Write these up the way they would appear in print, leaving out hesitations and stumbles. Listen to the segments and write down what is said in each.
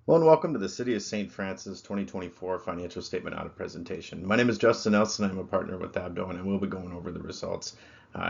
Hello and welcome to the City of St. Francis 2024 Financial Statement Audit Presentation. My name is Justin Nelson. I'm a partner with Abdo, and I will be going over the results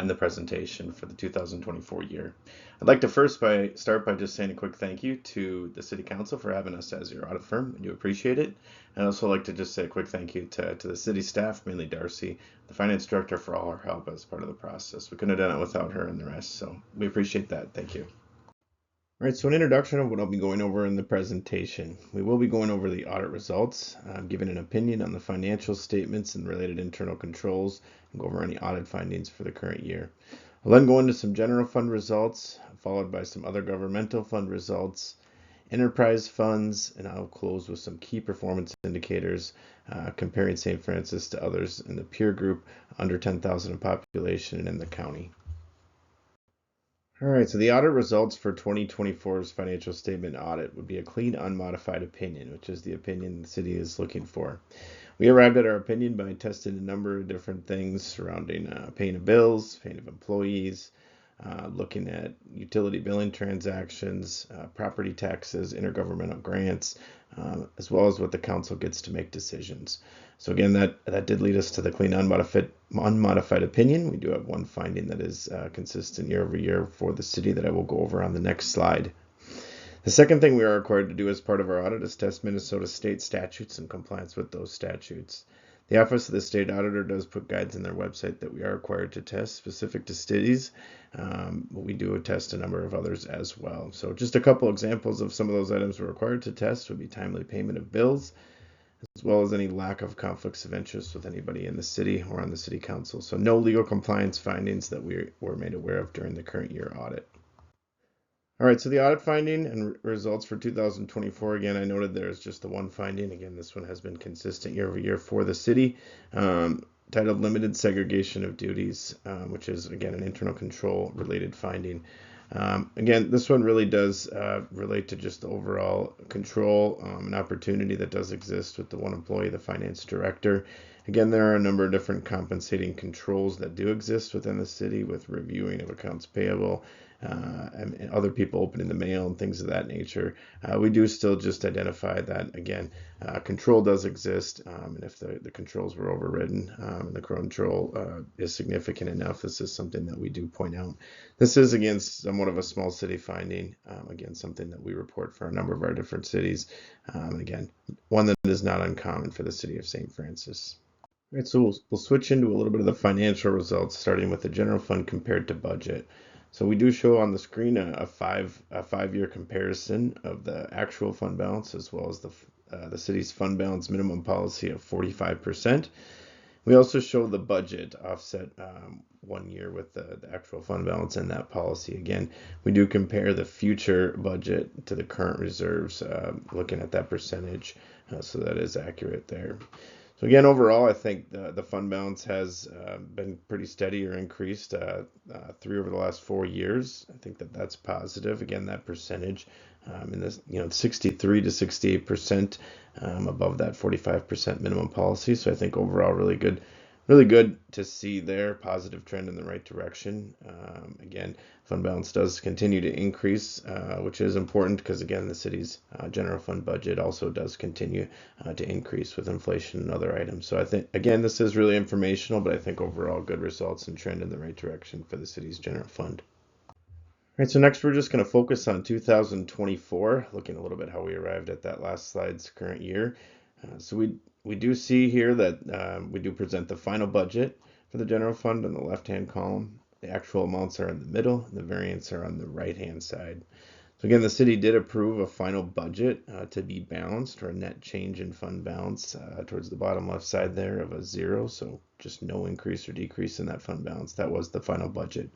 in the presentation for the 2024 year. I'd like to start by just saying a quick thank you to the City Council for having us as your audit firm. I do appreciate it. And I'd also like to just say a quick thank you to the city staff, mainly Darcy, the finance director, for all her help as part of the process. We couldn't have done it without her and the rest, so we appreciate that. Thank you. All right, so an introduction of what I'll be going over in the presentation. We will be going over the audit results, giving an opinion on the financial statements and related internal controls, and go over any audit findings for the current year. I'll then go into some general fund results, followed by some other governmental fund results, enterprise funds, and I'll close with some key performance indicators comparing St. Francis to others in the peer group under 10,000 in population and in the county. All right, so the audit results for 2024's financial statement audit would be a clean, unmodified opinion, which is the opinion the city is looking for. We arrived at our opinion by testing a number of different things surrounding paying of bills, paying of employees, looking at utility billing transactions, property taxes, intergovernmental grants, as well as what the council gets to make decisions. So again, that did lead us to the clean unmodified opinion. We do have one finding that is consistent year over year for the city that I will go over on the next slide. The second thing we are required to do as part of our audit is test Minnesota state statutes and compliance with those statutes. The Office of the State Auditor does put guides on their website that we are required to test specific to cities, but we do test a number of others as well. So just a couple examples of some of those items we're required to test would be timely payment of bills, as well as any lack of conflicts of interest with anybody in the city or on the city council. So no legal compliance findings that we were made aware of during the current year audit. All right, so the audit finding and results for 2024, again, I noted there's just the one finding. Again, this one has been consistent year over year for the city, titled Limited Segregation of Duties, which is, again, an internal control related finding. Again, this one really does relate to just the overall control and opportunity that does exist with the one employee, the finance director. Again, there are a number of different compensating controls that do exist within the city with reviewing of accounts payable, and other people opening the mail and things of that nature. We do still just identify that, again, control does exist, and if the controls were overridden and the control is significant enough, this is something that we do point out. This is, again, somewhat of a small city finding, again, something that we report for a number of our different cities, and again, one that is not uncommon for the city of St. Francis. All right, so we'll switch into a little bit of the financial results, starting with the general fund compared to budget. So we do show on the screen a five-year comparison of the actual fund balance as well as the city's fund balance minimum policy of 45%. We also show the budget offset 1 year with the actual fund balance and that policy. Again, we do compare the future budget to the current reserves, looking at that percentage, so that is accurate there. So again, overall, I think the fund balance has been pretty steady or increased 3 over the last 4 years. I think that's positive. Again, that percentage in this, 63 to 68% above that 45% minimum policy. So I think overall, really good to see there, positive trend in the right direction. Again, fund balance does continue to increase, which is important because, again, the city's general fund budget also does continue to increase with inflation and other items. So I think, again, this is really informational, but I think overall good results and trend in the right direction for the city's general fund. All right, so next we're just going to focus on 2024, looking a little bit how we arrived at that last slide's current year. So we do see here that we do present the final budget for the general fund on the left-hand column. The actual amounts are in the middle, and the variants are on the right-hand side. So again, the city did approve a final budget to be balanced, or a net change in fund balance towards the bottom left side there of a 0, so just no increase or decrease in that fund balance. That was the final budget.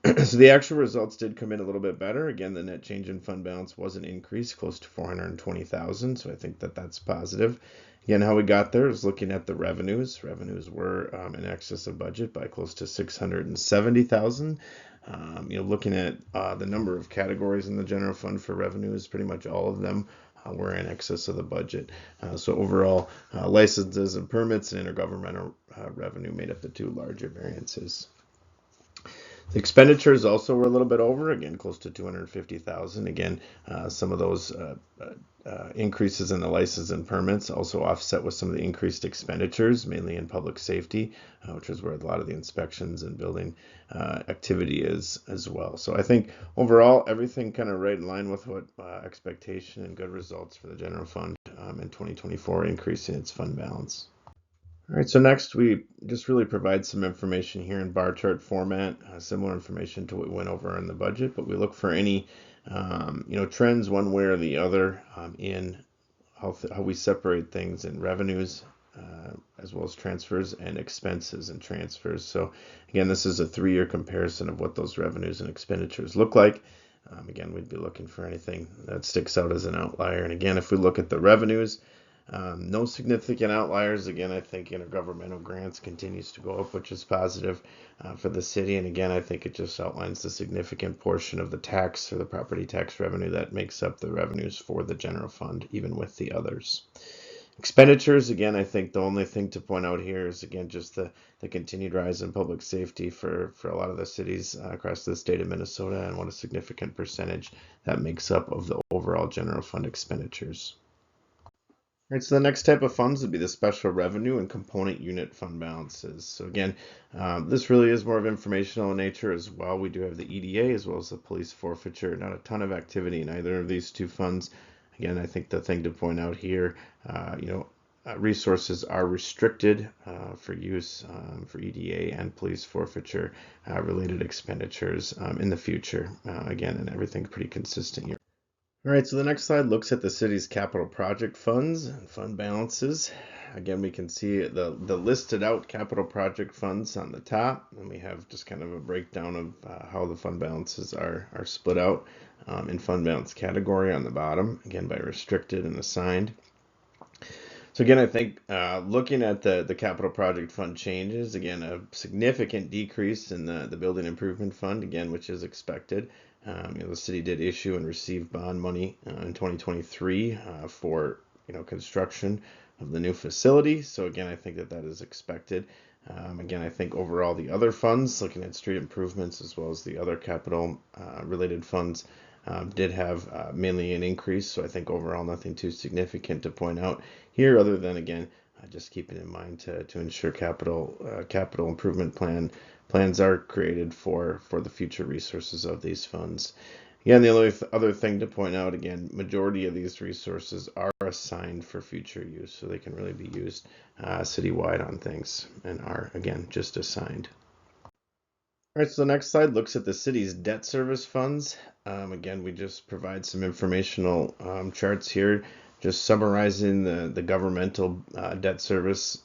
So the actual results did come in a little bit better. Again, the net change in fund balance was an increase close to 420,000. So I think that's positive. Again, how we got there is looking at the revenues. Revenues were in excess of budget by close to 670,000. Looking at the number of categories in the general fund for revenues, pretty much all of them were in excess of the budget. So overall, licenses and permits and intergovernmental revenue made up the two larger variances. The expenditures also were a little bit over, again, close to 250,000. Again, some of those increases in the license and permits, also offset with some of the increased expenditures, mainly in public safety, which is where a lot of the inspections and building activity is as well. So I think overall, everything kind of right in line with what expectation and good results for the general fund in 2024, increasing its fund balance. All right, so next we just really provide some information here in bar chart format, similar information to what we went over in the budget, but we look for any trends one way or the other in how we separate things in revenues as well as transfers and expenses and transfers. So again, this is a 3-year comparison of what those revenues and expenditures look like. Again, we'd be looking for anything that sticks out as an outlier. And again, if we look at the revenues, no significant outliers. Again, I think intergovernmental grants continues to go up, which is positive for the city. And again, I think it just outlines the significant portion of the tax or the property tax revenue that makes up the revenues for the general fund, even with the others. Expenditures, again, I think the only thing to point out here is, again, just the continued rise in public safety for a lot of the cities across the state of Minnesota, and what a significant percentage that makes up of the overall general fund expenditures. All right, so the next type of funds would be the special revenue and component unit fund balances. So again, this really is more of informational in nature as well. We do have the EDA as well as the police forfeiture. Not a ton of activity in either of these two funds. Again, I think the thing to point out here, resources are restricted for use for EDA and police forfeiture related expenditures in the future. Again, and everything's pretty consistent here. All right, so the next slide looks at the city's capital project funds and fund balances. Again, we can see the listed out capital project funds on the top, and we have just kind of a breakdown of how the fund balances are split out in fund balance category on the bottom, again by restricted and assigned. So again, I think looking at the capital project fund changes, again, a significant decrease in the building improvement fund, again, which is expected. The city did issue and receive bond money in 2023 for construction of the new facility. So again, I think that is expected. Again, I think overall the other funds, looking at street improvements as well as the other capital related funds, did have mainly an increase. So I think overall nothing too significant to point out here, other than again just keeping in mind to ensure capital improvement plans are created for the future resources of these funds. Again, the only other thing to point out, again, majority of these resources are assigned for future use, so they can really be used citywide on things and are, again, just assigned. All right, so the next slide looks at the city's debt service funds. Again, we just provide some informational charts here, just summarizing the governmental debt service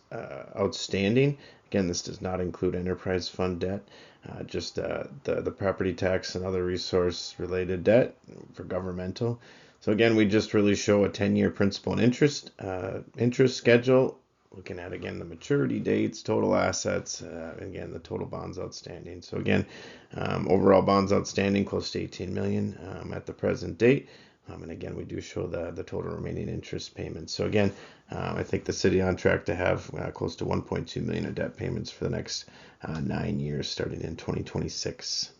outstanding. Again, this does not include enterprise fund debt, just the property tax and other resource related debt for governmental. So again, we just really show a 10-year principal and interest schedule, looking at again the maturity dates, total assets, again the total bonds outstanding. So again, overall bonds outstanding close to 18 million at the present date. And again, we do show the total remaining interest payments. So again, I think the city on track to have close to 1.2 million of debt payments for the next 9 years, starting in 2026.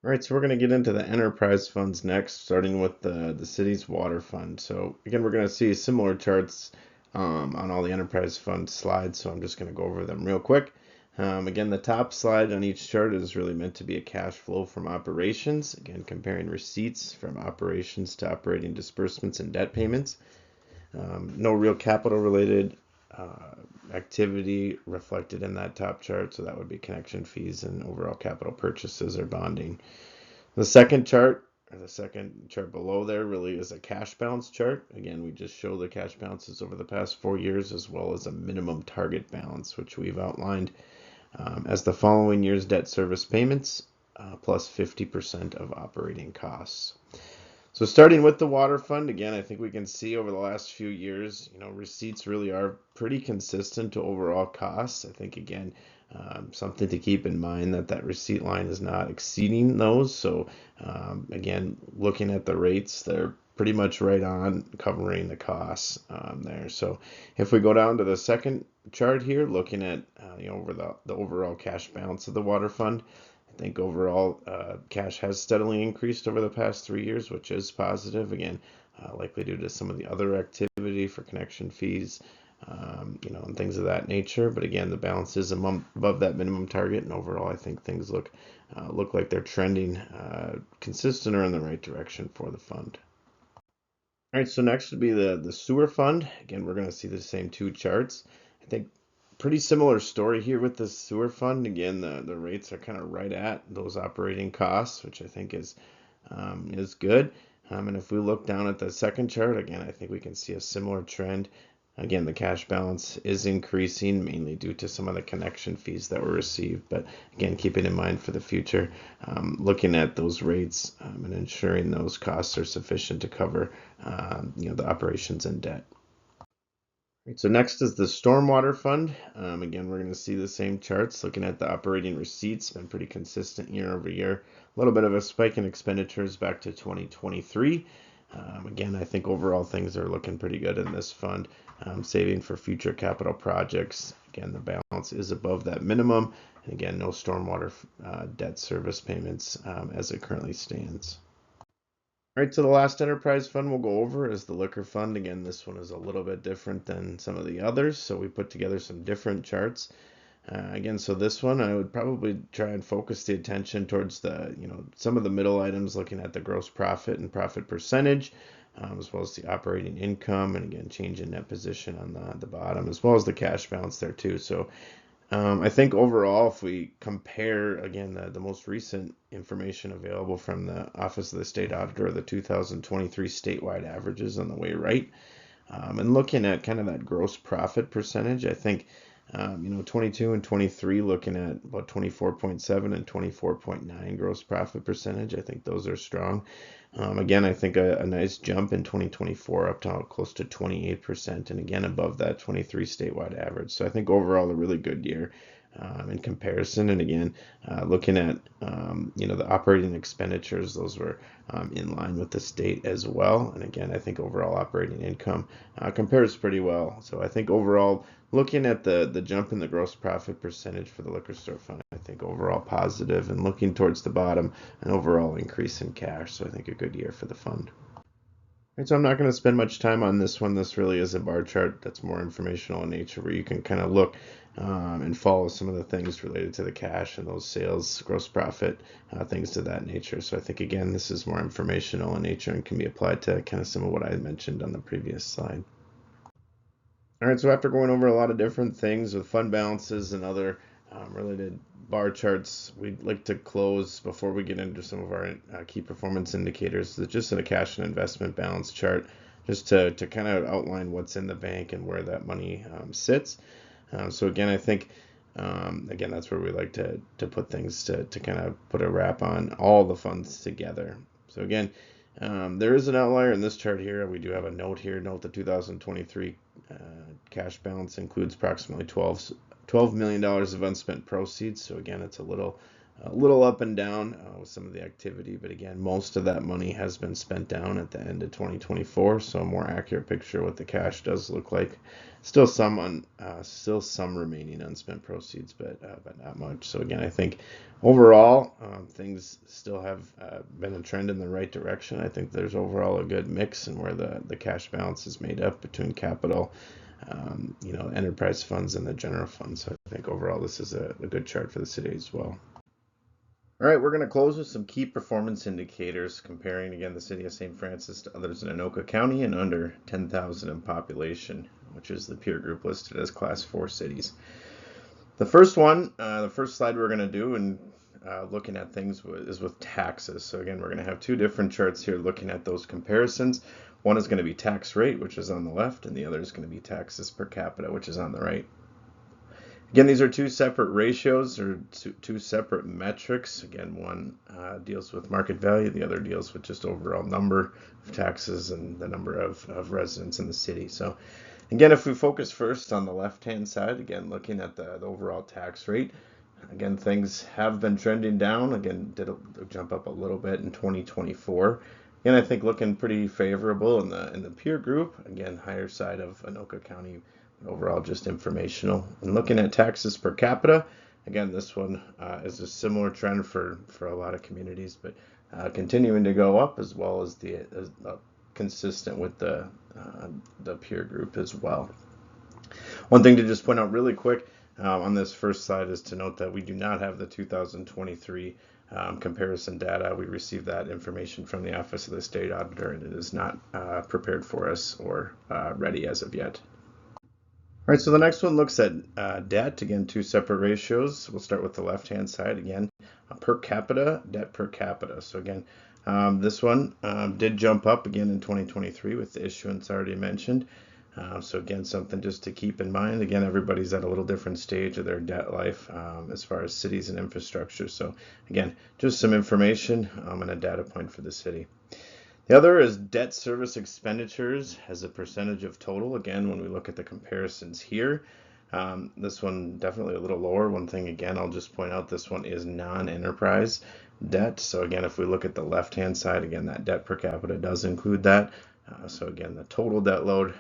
All right, so we're going to get into the enterprise funds next, starting with the city's water fund. So again, we're going to see similar charts on all the enterprise fund slides, so I'm just going to go over them real quick. Again, the top slide on each chart is really meant to be a cash flow from operations, again comparing receipts from operations to operating disbursements and debt payments. No real capital related activity reflected in that top chart, so that would be connection fees and overall capital purchases or bonding. The second chart, or the second chart below there, really is a cash balance chart. Again, we just show the cash balances over the past 4 years, as well as a minimum target balance, which we've outlined as the following year's debt service payments plus 50% of operating costs. So starting with the water fund, again, I think we can see over the last few years, receipts really are pretty consistent to overall costs. I think, again, something to keep in mind that receipt line is not exceeding those. So again, looking at the rates, they're pretty much right on covering the costs there. So if we go down to the second chart here, looking at over the overall cash balance of the water fund, I think overall cash has steadily increased over the past 3 years, which is positive. Again, likely due to some of the other activity for connection fees, and things of that nature. But again, the balance is above that minimum target, and overall, I think things look like they're trending consistent or in the right direction for the fund. All right, so next would be the sewer fund. Again, we're going to see the same two charts. I think pretty similar story here with the sewer fund. Again, the rates are kind of right at those operating costs, which I think is good. And if we look down at the second chart, again, I think we can see a similar trend. Again, the cash balance is increasing mainly due to some of the connection fees that were received. But again, keeping in mind for the future, looking at those rates and ensuring those costs are sufficient to cover, the operations and debt. Right, so next is the stormwater fund. Again, we're going to see the same charts. Looking at the operating receipts, been pretty consistent year over year. A little bit of a spike in expenditures back to 2023. Again, I think overall things are looking pretty good in this fund. Saving for future capital projects. Again, the balance is above that minimum. And again, no stormwater debt service payments as it currently stands. All right, so the last enterprise fund we'll go over is the liquor fund. Again, this one is a little bit different than some of the others, so we put together some different charts. Again, so this one I would probably try and focus the attention towards some of the middle items, looking at the gross profit and profit percentage, as well as the operating income, and again, change in net position on the bottom, as well as the cash balance there too. So I think overall, if we compare, again, the most recent information available from the Office of the State Auditor, the 2023 statewide averages on the way right, and looking at kind of that gross profit percentage, I think, 22 and 23 looking at about 24.7 and 24.9 gross profit percentage. I think those are strong. Again, I think a nice jump in 2024 up to close to 28%, and again above that 23 statewide average. So I think overall a really good year in comparison. And again, looking at the operating expenditures, those were in line with the state as well. And again, I think overall operating income compares pretty well. So I think overall, looking at the jump in the gross profit percentage for the liquor store fund, I think overall positive, and looking towards the bottom, an overall increase in cash. So I think a good year for the fund. Right, so I'm not going to spend much time on this one. This really is a bar chart that's more informational in nature, where you can kind of look and follow some of the things related to the cash and those sales, gross profit, things of that nature. So I think, again, this is more informational in nature and can be applied to kind of some of what I mentioned on the previous slide. All right, so after going over a lot of different things with fund balances and other related bar charts, we'd like to close before we get into some of our key performance indicators, just in a cash and investment balance chart, just to kind of outline what's in the bank and where that money sits. So again, I think, again, that's where we like to put things to kind of put a wrap on all the funds together. So again, there is an outlier in this chart here. We do have a note here. Note the 2023 cash balance includes approximately $12 million of unspent proceeds. So again, it's a little up and down with some of the activity, but again, most of that money has been spent down at the end of 2024. So a more accurate picture of what the cash does look like. Still some remaining unspent proceeds, but not much. So again, I think overall things still have been a trend in the right direction. I think there's overall a good mix in where the cash balance is made up between capital, enterprise funds and the general fund. So I think overall this is a good chart for the city as well. All right, we're going to close with some key performance indicators comparing, again, the city of St. Francis to others in Anoka County and under 10,000 in population, which is the peer group listed as Class 4 cities. The first slide we're going to do and looking at things is with taxes. So again, we're going to have two different charts here looking at those comparisons. One is going to be tax rate, which is on the left, and the other is going to be taxes per capita, which is on the right. Again, these are two separate ratios or two separate metrics. Again, one deals with market value, the other deals with just overall number of taxes and the number of residents in the city. So again, if we focus first on the left-hand side, again, looking at the overall tax rate, again, things have been trending down. Again, did jump up a little bit in 2024. Again, I think looking pretty favorable in the peer group. Again, higher side of Anoka County. Overall, just informational. And looking at taxes per capita, again, this one is a similar trend for a lot of communities, but continuing to go up, as well as consistent with the peer group as well. One thing to just point out really quick on this first slide is to note that we do not have the 2023 comparison data. We received that information from the Office of the State Auditor, and it is not prepared for us or ready as of yet. All right, so the next one looks at debt. Again, two separate ratios. We'll start with the left-hand side. Again, per capita, debt per capita. So again, this one did jump up again in 2023 with the issuance already mentioned. So again, something just to keep in mind. Again, everybody's at a little different stage of their debt life as far as cities and infrastructure. So again, just some information and a data point for the city. The other is debt service expenditures as a percentage of total. Again, when we look at the comparisons here, this one definitely a little lower. One thing, again, I'll just point out, this one is non-enterprise debt. So again, if we look at the left-hand side, again, that debt per capita does include that. So again, the total debt load,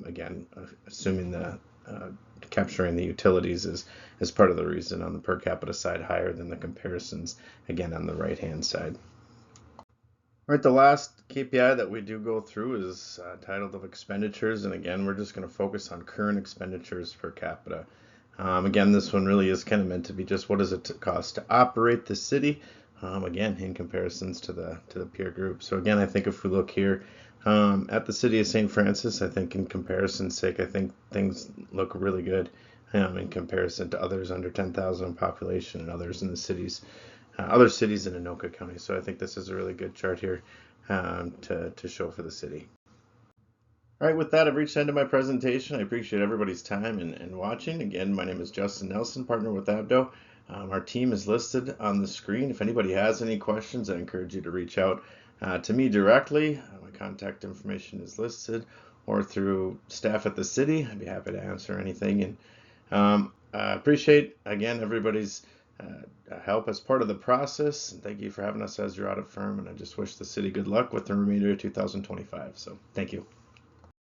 again, assuming the capturing the utilities is part of the reason on the per capita side higher than the comparisons, again, on the right-hand side. All right, the last KPI that we do go through is titled of expenditures, and again, we're just going to focus on current expenditures per capita. Again, this one really is kind of meant to be just what does it cost to operate the city, again, in comparisons to the peer group. So again, I think if we look here at the city of St. Francis, I think in comparison's sake, I think things look really good in comparison to others under 10,000 in population and others in the cities. Other cities in Anoka County. So I think this is a really good chart here to show for the city. All right, with that, I've reached the end of my presentation. I appreciate everybody's time and watching. Again, my name is Justin Nelson, partner with Abdo. Our team is listed on the screen. If anybody has any questions, I encourage you to reach out to me directly. My contact information is listed, or through staff at the city. I'd be happy to answer anything. And I appreciate, again, everybody's help as part of the process. And thank you for having us as your audit firm. And I just wish the city good luck with the remainder of 2025. So thank you.